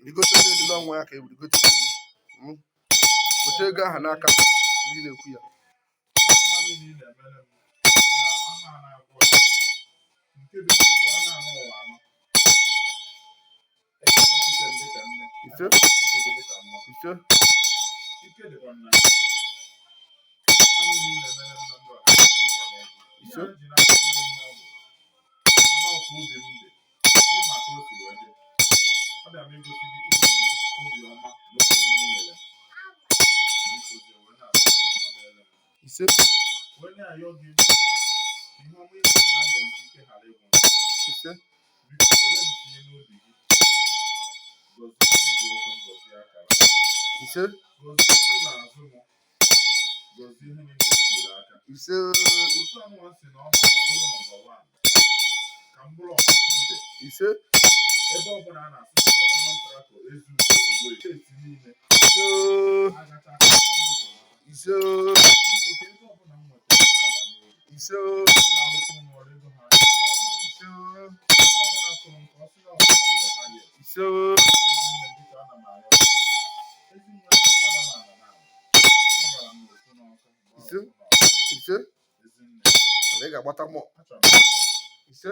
rigote n'elu n'ọnwa ya ka rigote n'elu weta ego aha n'aka ndị na-ekwu ya ise ise ise ise ị ga-agbata mọ ise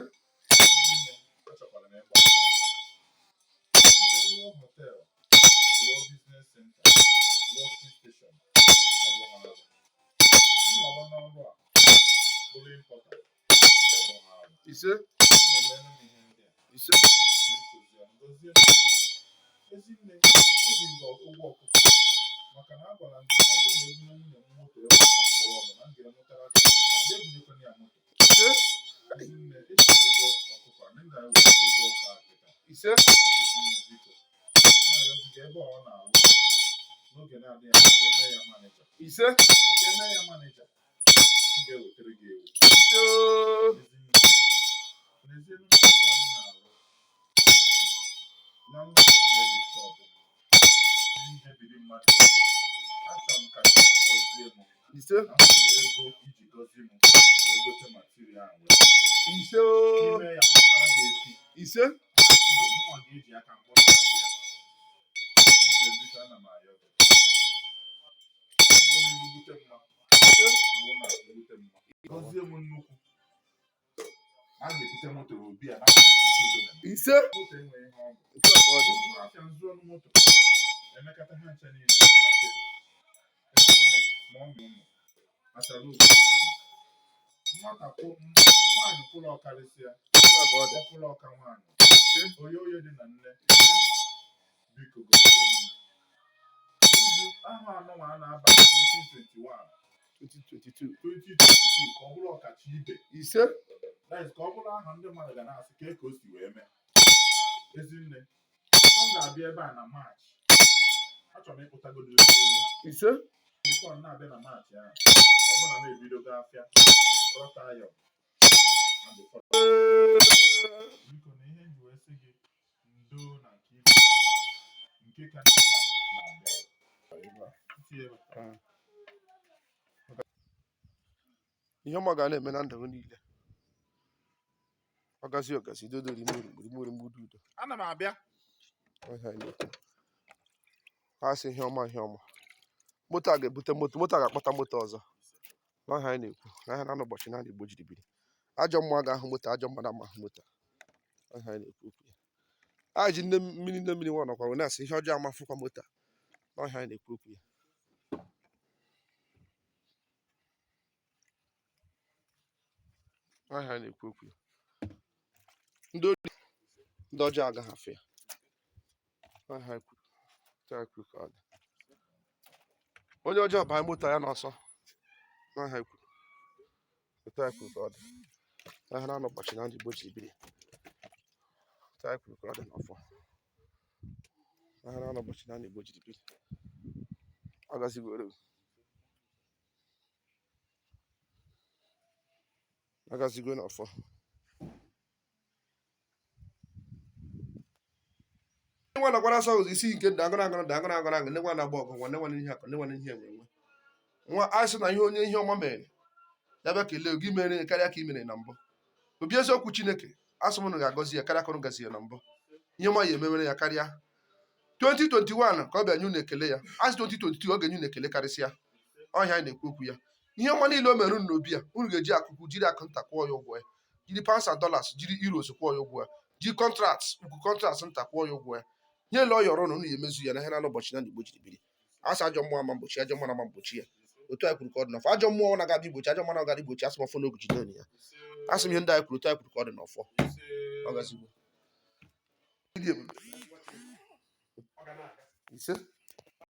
ise ise ise ise ise ise ise ise ise ihe ọma ga na-eme na ndụ niile ọgazi ọgazi dodo rimuru udo ana m abịa ha sị ihe ọma moto a ga-ebute moto a ga-akpata moto ọzọ n'ọha anyị na-ekwu n'ahịa na ụbọchị na Igbo jiri biri ajọ mmụọ ga-ahụ moto ajọ mmadụ ama ahụ moto ọha anyị na-ekwu okwu ya a ji nne mmiri nwa nọkwa wee na-asị ihe ọjọọ amafụkwa moto n'ọha anyị na-ekwu okwu ya ọha anyị na-ekwu okwu ya ndị ọjọọ agaghị afụ ya onye ọjọọ banye moto ya n'ọsọ n'aha ikwu ka ọ dị n'ahịa na ụbọchị na Igbo ji biri ka ọ dị n'ọfọ n'ahịa na ụbọchị na Igbo ji biri agazigo n'ọfọ nwa nakwara asọ ụzọ isi nke dagara ndị nwa na-agba ọgụ nwanne nwanne ihe akọ nwanne ihe enwe nwa asị na ihe onye ihe ọma mere ya bịa kelee gị mere karịa ka ị mere na mbụ obi eziokwu Chineke asị m na ga-agọzi ya karịa ka ọ gazi ya na mbụ ihe ọma ya emewere ya karịa 2021 ka ọ bịa nye unu ekele ya, asị 2022 ọ ga-enye unu ekele karịsịa. Ọhịa anyị na-ekwu okwu ya. Ihe ọma niile o mere unu n'obi a, unu ga-eji akụkụ jiri akụnta kwụọ ya ụgwọ ya, jiri pounds and dollars, jiri euros kwụọ ya ụgwọ ya, jiri kọntrakt ukwu kọntrakt nta kwụọ ya ụgwọ ya. Ihe ele ọ yọrọ na unu ya emezu ya na ihe na ụbọchị na Igbo jiri biri. Asị ajọ mmụọ ama mgbochi, ajọ mmụọ ama mgbochi ya. Otu anyị kwuru ka ọ dị n'ọfọ. Ajọ mmụọ na-aga igbochi, ajọ mmụọ na-aga igbochi, asị m ọfọ n'ogu jide ya. Asị m ihe ndị anyị kwuru, otu anyị kwuru ka ọ dị n'ọfọ. Ọ gazigbo. Ise